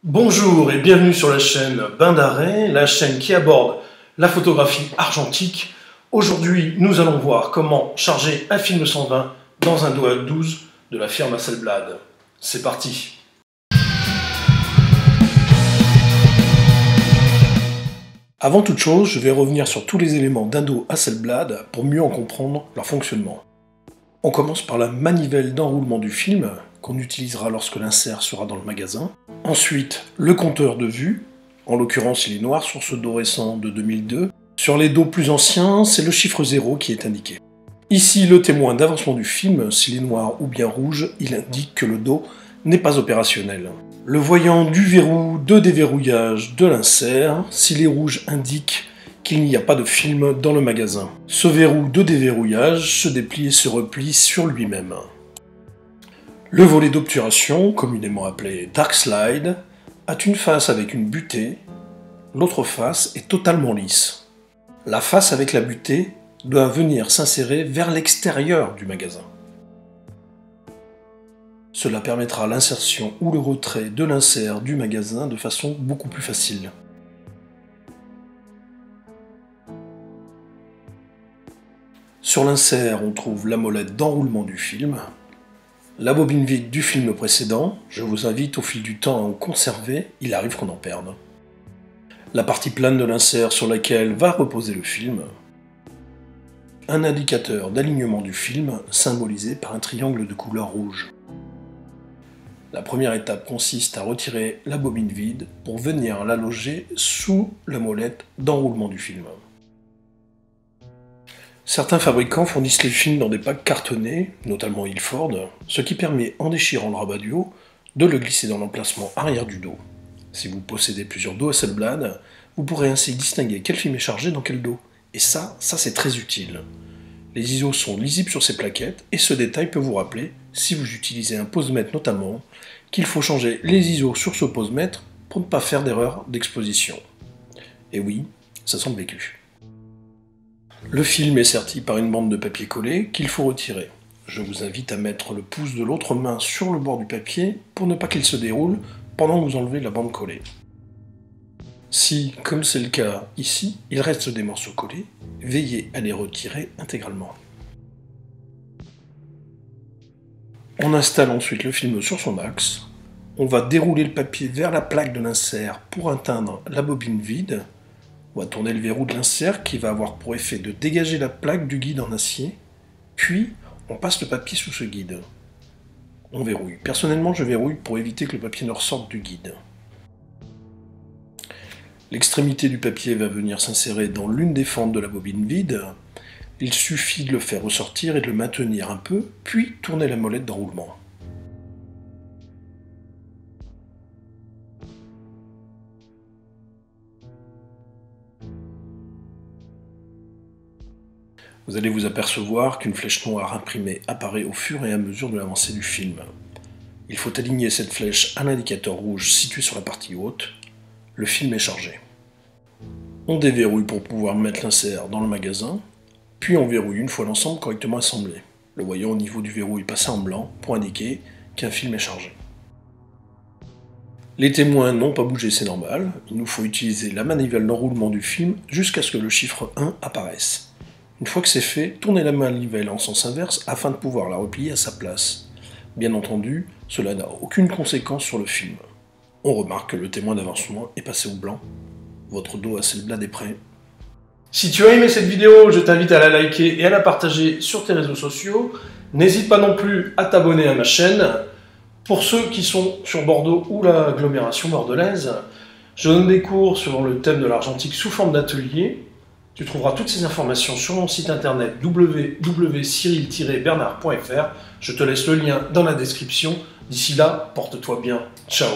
Bonjour et bienvenue sur la chaîne Bain d'Arrêt, la chaîne qui aborde la photographie argentique. Aujourd'hui, nous allons voir comment charger un film 120 dans un DOA 12 de la firme Hasselblad. C'est parti! Avant toute chose, je vais revenir sur tous les éléments d'un dos Hasselblad pour mieux en comprendre leur fonctionnement. On commence par la manivelle d'enroulement du film, qu'on utilisera lorsque l'insert sera dans le magasin. Ensuite, le compteur de vue, en l'occurrence il est noir sur ce dos récent de 2002. Sur les dos plus anciens, c'est le chiffre 0 qui est indiqué. Ici, le témoin d'avancement du film, s'il est noir ou bien rouge, il indique que le dos n'est pas opérationnel. Le voyant du verrou de déverrouillage de l'insert, s'il est rouge, indique qu'il n'y a pas de film dans le magasin. Ce verrou de déverrouillage se déplie et se replie sur lui-même. Le volet d'obturation, communément appelé Dark Slide, a une face avec une butée, l'autre face est totalement lisse. La face avec la butée doit venir s'insérer vers l'extérieur du magasin. Cela permettra l'insertion ou le retrait de l'insert du magasin de façon beaucoup plus facile. Sur l'insert, on trouve la molette d'enroulement du film, la bobine vide du film précédent, je vous invite au fil du temps à en conserver, il arrive qu'on en perde. La partie plane de l'insert sur laquelle va reposer le film, un indicateur d'alignement du film symbolisé par un triangle de couleur rouge. La première étape consiste à retirer la bobine vide pour venir la loger sous la molette d'enroulement du film. Certains fabricants fournissent les films dans des packs cartonnés, notamment Ilford, ce qui permet, en déchirant le rabat du haut, de le glisser dans l'emplacement arrière du dos. Si vous possédez plusieurs dos Hasselblad, vous pourrez ainsi distinguer quel film est chargé dans quel dos. Et ça c'est très utile. Les ISO sont lisibles sur ces plaquettes, et ce détail peut vous rappeler, si vous utilisez un pose-mètre notamment, qu'il faut changer les ISO sur ce pose-mètre pour ne pas faire d'erreur d'exposition. Et oui, ça semble vécu. Le film est serti par une bande de papier collé qu'il faut retirer. Je vous invite à mettre le pouce de l'autre main sur le bord du papier pour ne pas qu'il se déroule pendant que vous enlevez la bande collée. Si, comme c'est le cas ici, il reste des morceaux collés, veillez à les retirer intégralement. On installe ensuite le film sur son axe. On va dérouler le papier vers la plaque de l'insert pour atteindre la bobine vide. On va tourner le verrou de l'insert qui va avoir pour effet de dégager la plaque du guide en acier, puis on passe le papier sous ce guide. On verrouille. Personnellement, je verrouille pour éviter que le papier ne ressorte du guide. L'extrémité du papier va venir s'insérer dans l'une des fentes de la bobine vide. Il suffit de le faire ressortir et de le maintenir un peu, puis tourner la molette d'enroulement. Vous allez vous apercevoir qu'une flèche noire imprimée apparaît au fur et à mesure de l'avancée du film. Il faut aligner cette flèche à l'indicateur rouge situé sur la partie haute. Le film est chargé. On déverrouille pour pouvoir mettre l'insert dans le magasin, puis on verrouille une fois l'ensemble correctement assemblé. Le voyant au niveau du verrou est passé en blanc pour indiquer qu'un film est chargé. Les témoins n'ont pas bougé, c'est normal. Il nous faut utiliser la manivelle d'enroulement du film jusqu'à ce que le chiffre 1 apparaisse. Une fois que c'est fait, tournez la manivelle en sens inverse afin de pouvoir la replier à sa place. Bien entendu, cela n'a aucune conséquence sur le film. On remarque que le témoin d'avancement est passé au blanc. Votre dos Hasselblad est prêt. Si tu as aimé cette vidéo, je t'invite à la liker et à la partager sur tes réseaux sociaux. N'hésite pas non plus à t'abonner à ma chaîne. Pour ceux qui sont sur Bordeaux ou l'agglomération bordelaise, je donne des cours sur le thème de l'argentique sous forme d'atelier. Tu trouveras toutes ces informations sur mon site internet www.cyril-bernard.fr. Je te laisse le lien dans la description. D'ici là, porte-toi bien. Ciao.